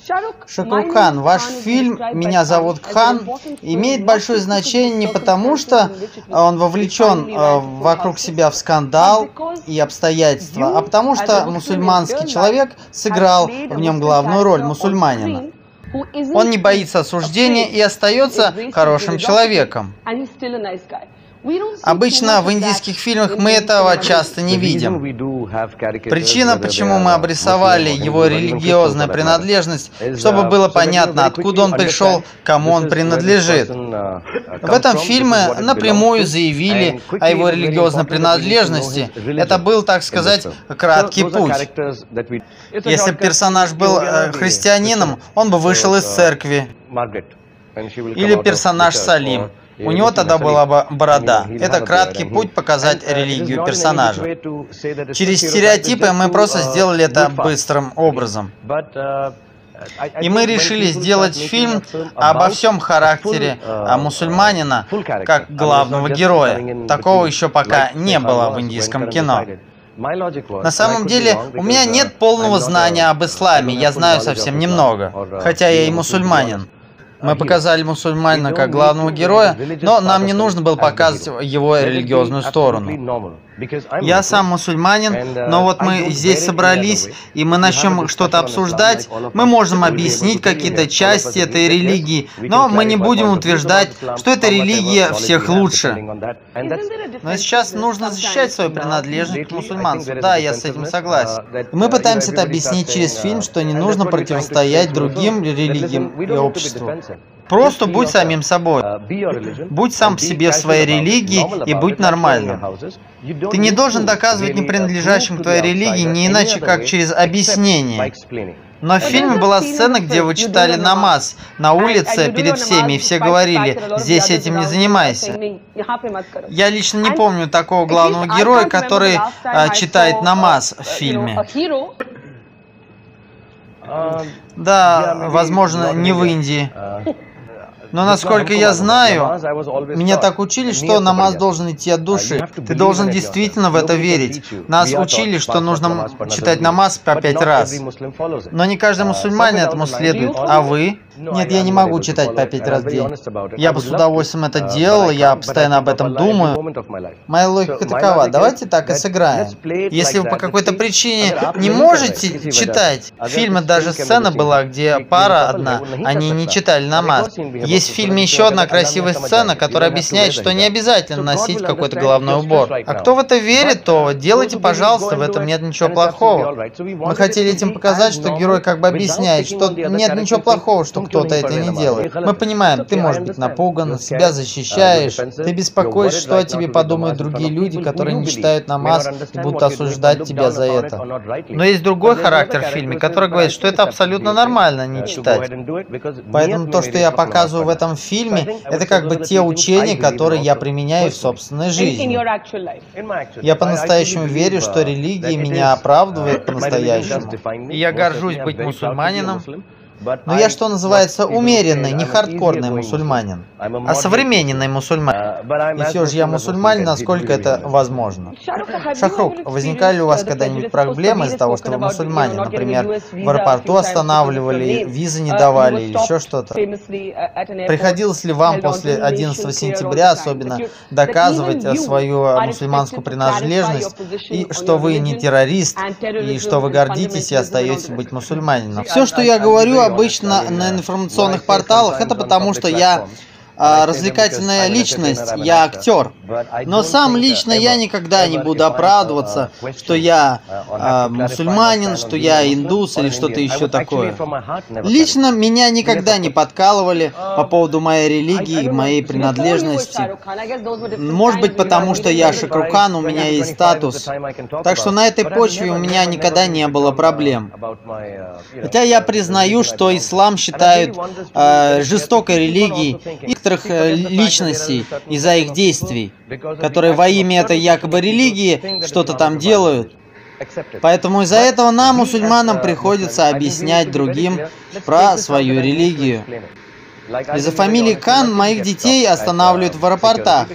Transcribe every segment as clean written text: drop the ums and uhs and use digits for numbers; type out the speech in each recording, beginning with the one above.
Шахрух, ваш фильм «Меня зовут Кхан» имеет большое значение не потому, что он вовлечен вокруг себя в скандал и обстоятельства, а потому что мусульманский человек сыграл в нем главную роль мусульманина. Он не боится осуждения и остается хорошим человеком. Обычно в индийских фильмах мы этого часто не видим. Причина, почему мы обрисовали его религиозную принадлежность, чтобы было понятно, откуда он пришел, кому он принадлежит. В этом фильме напрямую заявили о его религиозной принадлежности. Это был, так сказать, краткий путь. Если бы персонаж был христианином, он бы вышел из церкви. Или персонаж Салим. У него тогда была бы борода. Это краткий путь показать религию персонажа. Через стереотипы мы просто сделали это быстрым образом. И мы решили сделать фильм обо всем характере мусульманина как главного героя. Такого еще пока не было в индийском кино. На самом деле, у меня нет полного знания об исламе, я знаю совсем немного, хотя я и мусульманин. Мы показали мусульманина как главного героя, но нам не нужно было показывать его религиозную сторону. Я сам мусульманин, но вот мы здесь собрались, и мы начнем что-то обсуждать. Мы можем объяснить какие-то части этой религии, но мы не будем утверждать, что эта религия всех лучше. Но сейчас нужно защищать свою принадлежность к мусульманству. Да, я с этим согласен. Мы пытаемся это объяснить через фильм, что не нужно противостоять другим религиям и обществу. Просто будь самим собой. Будь сам по себе в своей религии и будь нормальным. Ты не должен доказывать непринадлежащим к твоей религии не иначе, как через объяснение. Но в фильме была сцена, где вы читали намаз на улице перед всеми, и все говорили: здесь этим не занимайся. Я лично не помню такого главного героя, который читает намаз в фильме. Да, возможно, не в Индии. Но насколько я знаю, меня так учили, что намаз должен идти от души. Ты должен действительно в это верить. Нас учили, что нужно читать намаз по 5 раз. Но не каждый мусульманин этому следует. А вы? Нет, я не могу читать по 5 раз в день. Я бы с удовольствием это делал, я постоянно об этом думаю. Моя логика такова: давайте так и сыграем. Если вы по какой-то причине не можете читать, в фильме даже сцена была, где пара одна, они не читали намаз. Есть в фильме еще одна красивая сцена, которая объясняет, что не обязательно носить какой-то головной убор. А кто в это верит, то делайте, пожалуйста, в этом нет ничего плохого. Мы хотели этим показать, что герой как бы объясняет, что нет ничего плохого, что кто-то это не делает. Мы понимаем, ты можешь быть напуган, себя защищаешь, ты беспокоишься, что о тебе подумают другие люди, которые не читают намаз и будут осуждать тебя за это. Но есть другой характер в фильме, который говорит, что это абсолютно нормально не читать. Поэтому то, что я показываю в этом фильме, это как бы те учения, которые я применяю в собственной жизни. Я по-настоящему верю, что религия меня оправдывает по-настоящему. И я горжусь быть мусульманином. Но я, что называется, умеренный, не хардкорный мусульманин, а современный мусульманин. И все же я мусульманин, насколько это возможно. Шахрух, возникали ли у вас когда-нибудь проблемы из-за того, что вы мусульманин? Например, в аэропорту останавливали, визы не давали, или еще что-то? Приходилось ли вам после 11 сентября особенно доказывать свою мусульманскую принадлежность, и что вы не террорист, и что вы гордитесь и остаетесь быть мусульманином? Все, что я говорю обычно на информационных порталах, это потому, что я развлекательная личность, я актер. Но сам лично я никогда не буду оправдываться, что я мусульманин, что я индус или что-то еще такое. Лично меня никогда не подкалывали по поводу моей религии, моей принадлежности. Может быть, потому что я Шахрух, у меня есть статус. Так что на этой почве у меня никогда не было проблем. Хотя я признаю, что ислам считают жестокой религией некоторых личностей из-за их действий, которые во имя этой якобы религии что-то там делают. Поэтому из-за этого нам, мусульманам, приходится объяснять другим про свою религию. Из-за фамилии Кан моих детей останавливают в аэропортах.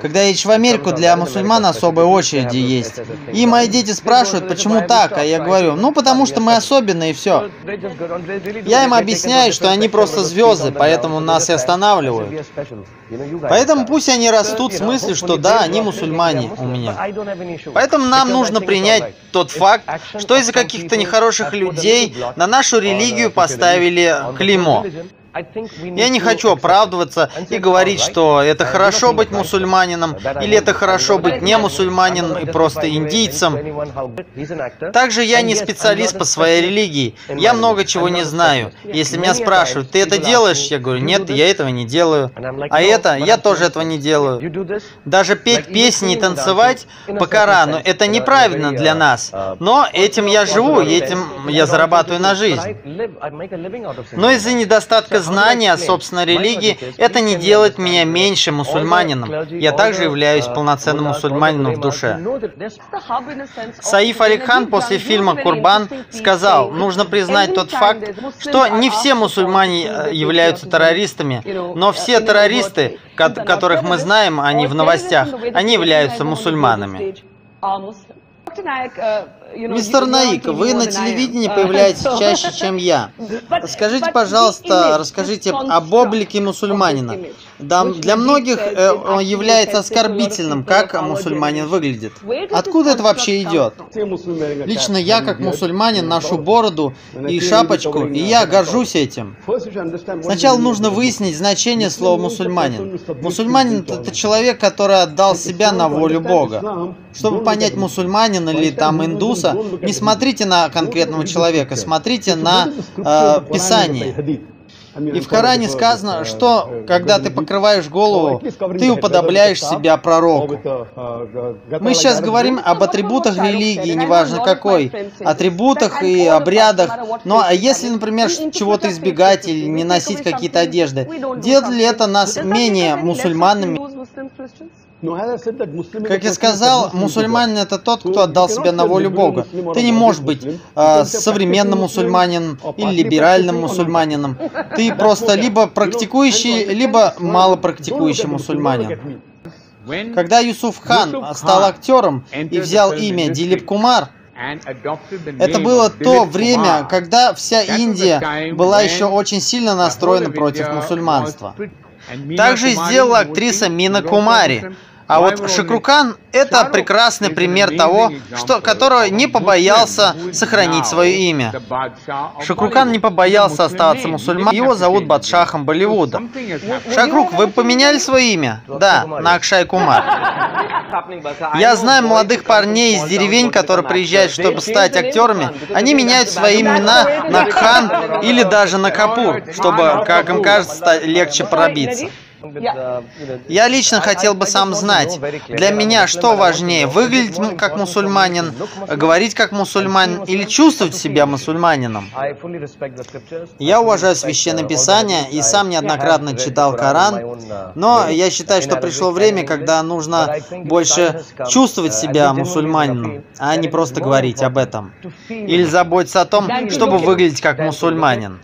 Когда едешь в Америку, для мусульман особые очереди есть. И мои дети спрашивают, почему так, а я говорю, ну потому что мы особенные и все. Я им объясняю, что они просто звезды, поэтому нас и останавливают. Поэтому пусть они растут с мыслью, что да, они мусульмане у меня. Поэтому нам нужно принять тот факт, что из-за каких-то нехороших людей на нашу религию поставили клеймо. Я не хочу оправдываться и говорить, что это хорошо быть мусульманином, или это хорошо быть не мусульманином и просто индийцем. Также я не специалист по своей религии, я много чего не знаю. Если меня спрашивают, ты это делаешь? Я говорю, нет, я этого не делаю. А это, я тоже этого не делаю. Даже петь песни и танцевать по Корану, это неправильно для нас. Но этим я живу, и этим я зарабатываю на жизнь. Но из-за недостатка знания о собственной религии, это не делает меня меньше мусульманином. Я также являюсь полноценным мусульманином в душе. Саиф Али Хан после фильма «Курбан» сказал, нужно признать тот факт, что не все мусульмане являются террористами, но все террористы, которых мы знаем, они в новостях, они являются мусульманами. Мистер Наик, вы на телевидении появляетесь чаще, чем я. Скажите, пожалуйста, расскажите об облике мусульманина. Да, для многих он является оскорбительным, как мусульманин выглядит. Откуда это вообще идет? Лично я, как мусульманин, ношу бороду и шапочку, и я горжусь этим. Сначала нужно выяснить значение слова «мусульманин». Мусульманин – это человек, который отдал себя на волю Бога. Чтобы понять мусульманина или там индуса, не смотрите на конкретного человека, смотрите на Писание. И в Коране сказано, что когда ты покрываешь голову, ты уподобляешь себя пророку. Мы сейчас говорим об атрибутах религии, неважно какой, атрибутах и обрядах. Но если, например, чего-то избегать или не носить какие-то одежды, делает ли это нас менее мусульманами? Как я сказал, мусульманин – это тот, кто отдал себя на волю Бога. Ты не можешь быть современным мусульманином или либеральным мусульманином. Ты просто либо практикующий, либо малопрактикующий мусульманин. Когда Юсуф Хан стал актером и взял имя Дилип Кумар, это было то время, когда вся Индия была еще очень сильно настроена против мусульманства. Также сделала актриса Мина Кумари. А вот Шахрукан – это прекрасный пример того, которого не побоялся сохранить свое имя. Шахрукан не побоялся оставаться мусульманином. Его зовут Бадшахом Болливуда. Шахрук, вы поменяли свое имя? Да, на Акшай Кумар. Я знаю молодых парней из деревень, которые приезжают, чтобы стать актерами. Они меняют свои имена на Кхан или даже на Капур, чтобы, как им кажется, легче пробиться. Я лично хотел бы сам знать, для меня что важнее, выглядеть как мусульманин, говорить как мусульманин или чувствовать себя мусульманином? Я уважаю Священное Писание и сам неоднократно читал Коран, но я считаю, что пришло время, когда нужно больше чувствовать себя мусульманином, а не просто говорить об этом. Или заботиться о том, чтобы выглядеть как мусульманин.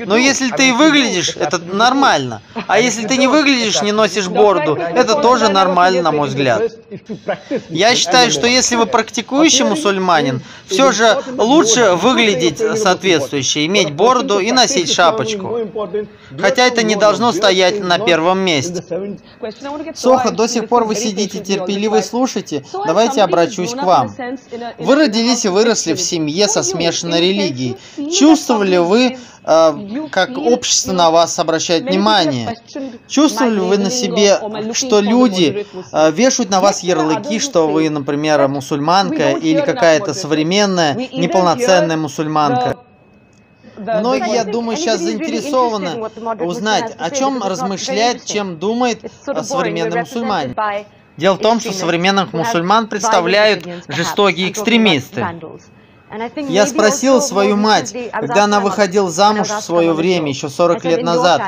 Но если ты и выглядишь, это нормально. А если ты не выглядишь, не носишь бороду, это тоже нормально, на мой взгляд. Я считаю, что если вы практикующий мусульманин, все же лучше выглядеть соответствующе, иметь бороду и носить шапочку. Хотя это не должно стоять на первом месте. Соха, до сих пор вы сидите терпеливо и слушаете. Давайте обращусь к вам. Вы родились и выросли в семье со смешанной религией. Чувствовали вы, как общество на вас обращает внимание? Чувствовали вы на себе, что люди вешают на вас ярлыки, что вы, например, мусульманка или какая-то современная, неполноценная мусульманка? Многие, я думаю, сейчас заинтересованы узнать, о чем размышляет, чем думает современный мусульманин. Дело в том, что современных мусульман представляют жестокие экстремисты. Я спросил свою мать, когда она выходила замуж в свое время, еще 40 лет назад,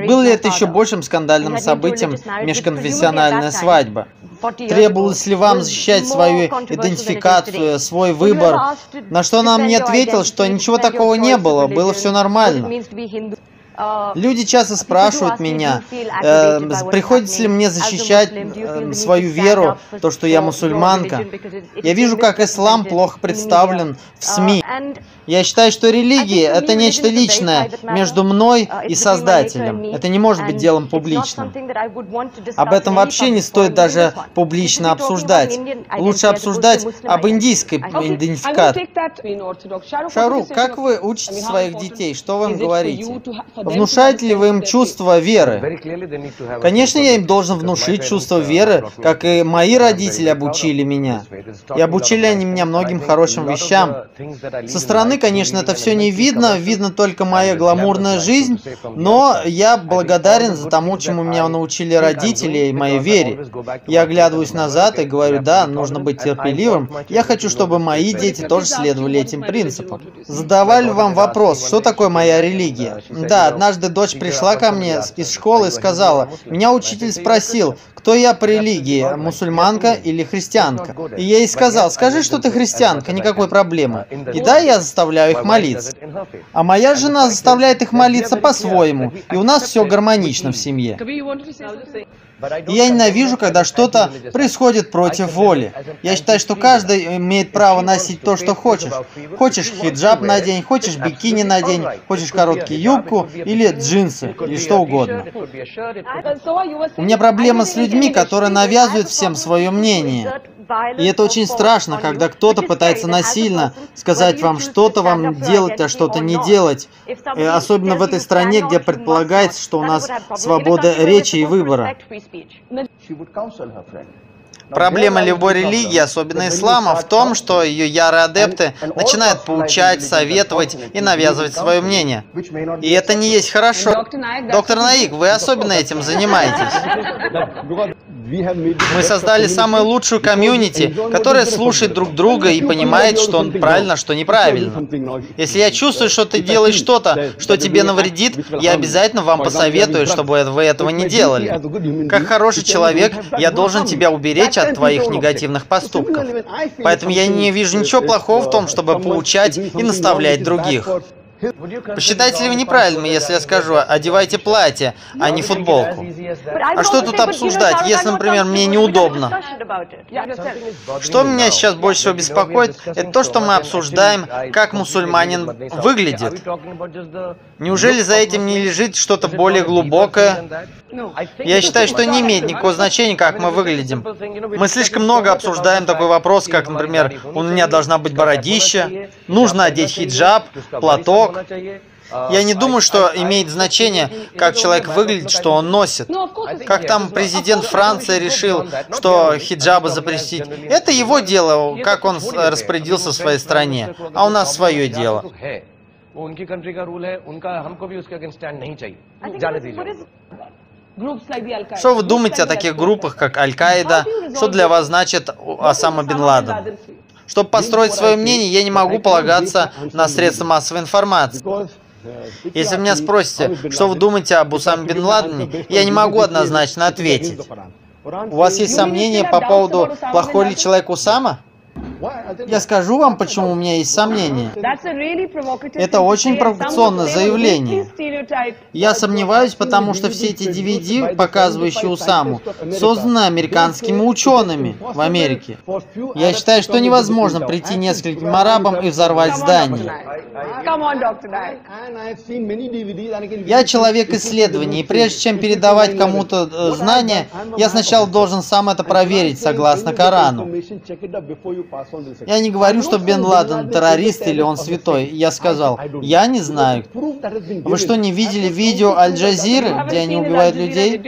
было ли это еще большим скандальным событием межконфессиональная свадьба? Требовалось ли вам защищать свою идентификацию, свой выбор? На что она мне ответила, что ничего такого не было, было все нормально. Люди часто спрашивают меня, приходится ли мне защищать свою веру, то, что я мусульманка. Я вижу, как ислам плохо представлен в СМИ. Я считаю, что религия – это нечто личное между мной и Создателем. Это не может быть делом публичным. Об этом вообще не стоит даже публично обсуждать. Лучше обсуждать об индийской идентификации. Шарух, как вы учите своих детей? Что вы им говорите? Внушаете ли вы им чувство веры? Конечно, я им должен внушить чувство веры, как и мои родители обучили меня. И обучили они меня многим хорошим вещам. Со стороны, конечно, это все не видно, видно только моя гламурная жизнь, но я благодарен за тому, чему меня научили родители и моей вере. Я оглядываюсь назад и говорю, да, нужно быть терпеливым. Я хочу, чтобы мои дети тоже следовали этим принципам. Задавали вам вопрос, что такое моя религия? Да, однажды дочь пришла ко мне из школы и сказала, меня учитель спросил, кто я по религии, мусульманка или христианка. И я ей сказал, скажи, что ты христианка, никакой проблемы. И да, я заставляю их молиться. А моя жена заставляет их молиться по-своему, и у нас все гармонично в семье. И я ненавижу, когда что-то происходит против воли. Я считаю, что каждый имеет право носить то, что хочешь. Хочешь хиджаб надень, хочешь бикини надень, хочешь короткую юбку или джинсы, или что угодно. У меня проблема с людьми, которые навязывают всем свое мнение. И это очень страшно, когда кто-то пытается насильно сказать вам что-то вам делать, а что-то не делать. Особенно в этой стране, где предполагается, что у нас свобода речи и выбора. Проблема любой религии, особенно ислама, в том, что ее ярые адепты начинают поучать, советовать и навязывать свое мнение. И это не есть хорошо. Доктор Наик, вы особенно этим занимаетесь. Мы создали самую лучшую комьюнити, которая слушает друг друга и понимает, что правильно, что неправильно. Если я чувствую, что ты делаешь что-то, что тебе навредит, я обязательно вам посоветую, чтобы вы этого не делали. Как хороший человек, я должен тебя уберечь от твоих негативных поступков. Поэтому я не вижу ничего плохого в том, чтобы поучать и наставлять других. Посчитаете ли вы неправильным, если я скажу, одевайте платье, а не футболку? А что тут обсуждать, если, например, мне неудобно? Что меня сейчас больше всего беспокоит, это то, что мы обсуждаем, как мусульманин выглядит. Неужели за этим не лежит что-то более глубокое? Я считаю, что не имеет никакого значения, как мы выглядим. Мы слишком много обсуждаем такой вопрос, как, например, у меня должна быть бородища, нужно одеть хиджаб, платок. Я не думаю, что имеет значение, как человек выглядит, что он носит. Как там президент Франции решил, что хиджабы запретить. Это его дело, как он распорядился в своей стране. А у нас свое дело. Что вы думаете о таких группах, как Аль-Каида? Что для вас значит Осама бен Ладен? Чтобы построить свое мнение, я не могу полагаться на средства массовой информации. Если меня спросите, что вы думаете об Осаме бен Ладене, я не могу однозначно ответить. У вас есть сомнения по поводу, плохой ли человек Осама? Я скажу вам, почему у меня есть сомнения. Это очень провокационное заявление. Я сомневаюсь, потому что все эти DVD, показывающие Осаму, созданы американскими учеными в Америке. Я считаю, что невозможно прийти нескольким арабам и взорвать здание. Я человек исследований, и прежде чем передавать кому-то знания, я сначала должен сам это проверить, согласно Корану. Я не говорю, что Бен Ладен террорист или он святой. Я сказал, я не знаю. Вы что, не видели видео Аль-Джазиры, где они убивают людей?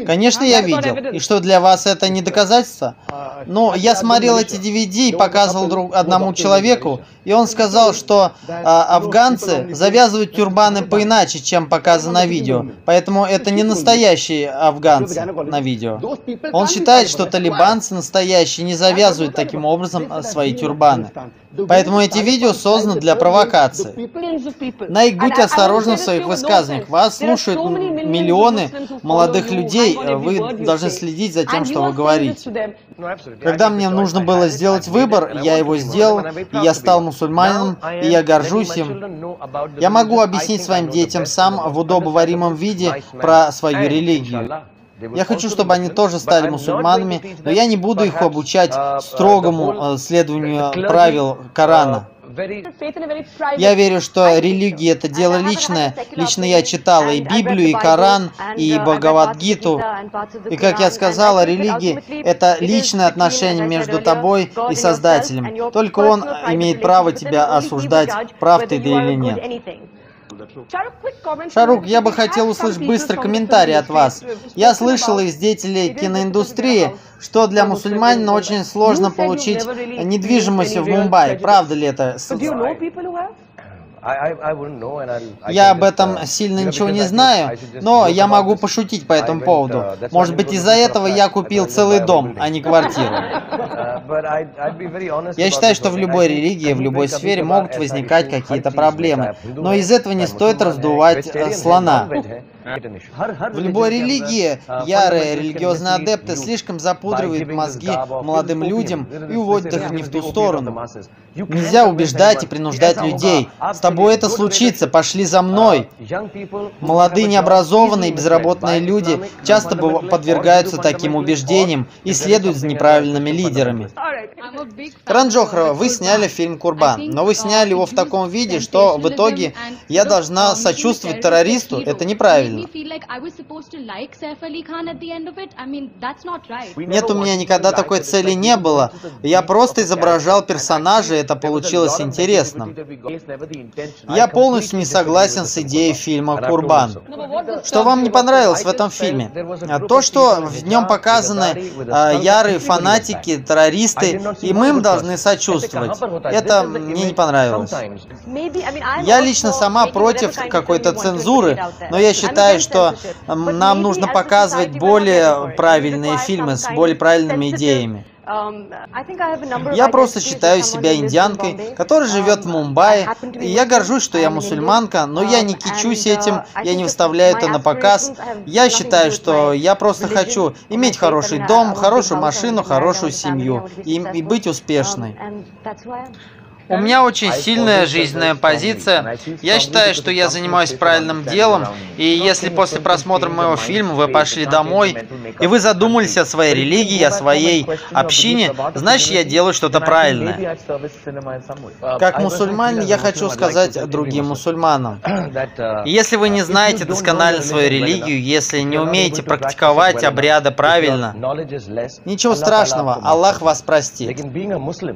Конечно, я видел. И что, для вас это не доказательство? Ну, я смотрел эти DVD и показывал одному человеку, и он сказал, что афганцы завязывают тюрбаны поиначе, чем показано на видео. Поэтому это не настоящие афганцы на видео. Он считает, что талибанцы настоящие не завязывают таким образом образом свои тюрбаны. Поэтому эти видео созданы для провокации. Наик, будьте осторожны в своих высказываниях. Вас слушают миллионы молодых людей. Вы должны следить за тем, что вы говорите. Когда мне нужно было сделать выбор, я его сделал, и я стал мусульманином, и я горжусь им. Я могу объяснить своим детям сам в удобоваримом виде про свою религию. Я хочу, чтобы они тоже стали мусульманами, но я не буду их обучать строгому следованию правил Корана. Я верю, что религия — это дело личное. Лично я читала и Библию, и Коран, и Бхагавад-гиту. И, как я сказала, религия — это личное отношение между тобой и Создателем. Только Он имеет право тебя осуждать, прав ты или нет. Шарук, я бы хотел услышать быстрый комментарий от вас. Я слышал из деятелей киноиндустрии, что для мусульманина очень сложно получить недвижимость в Мумбаи. Правда ли это? Я об этом сильно ничего не знаю, но я могу пошутить по этому поводу. Может быть, из-за этого я купил целый дом, а не квартиру. Я считаю, что в любой религии, в любой сфере могут возникать какие-то проблемы, но из этого не стоит раздувать слона. В любой религии ярые религиозные адепты слишком запудривают мозги молодым людям и уводят их не в ту сторону. Нельзя убеждать и принуждать людей. С тобой это случится, пошли за мной. Молодые, необразованные, безработные люди часто подвергаются таким убеждениям и следуют за неправильными лидерами. Каран Джохар, вы сняли фильм «Курбан», но вы сняли его в таком виде, что в итоге я должна сочувствовать террористу. Это неправильно. Нет, у меня никогда такой цели не было. Я просто изображал персонажа, и это получилось интересным. Я полностью не согласен с идеей фильма «Курбан». Что вам не понравилось в этом фильме? То, что в нем показаны ярые фанатики, террористы, и мы им должны сочувствовать. Это мне не понравилось. Я лично сама против какой-то цензуры, но я считаю, что нам нужно показывать более правильные фильмы с более правильными идеями. Я просто считаю себя индианкой, которая живет в Мумбаи, и я горжусь, что я мусульманка, но я не кичусь этим, я не выставляю это на показ. Я считаю, что я просто хочу иметь хороший дом, хорошую машину, хорошую семью и быть успешной. У меня очень сильная жизненная позиция. Я считаю, что я занимаюсь правильным делом, и если после просмотра моего фильма вы пошли домой, и вы задумались о своей религии, о своей общине, значит, я делаю что-то правильное. Как мусульманин, я хочу сказать другим мусульманам. Если вы не знаете досконально свою религию, если не умеете практиковать обряды правильно, ничего страшного, Аллах вас простит.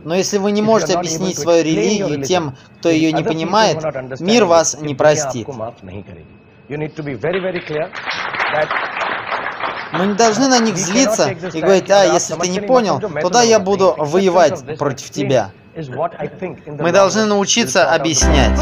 Но если вы не можете объяснить свою религию тем, кто ее не понимает, мир вас не простит. Мы не должны на них злиться и говорить: а, если ты не понял, тогда я буду воевать против тебя. Мы должны научиться объяснять.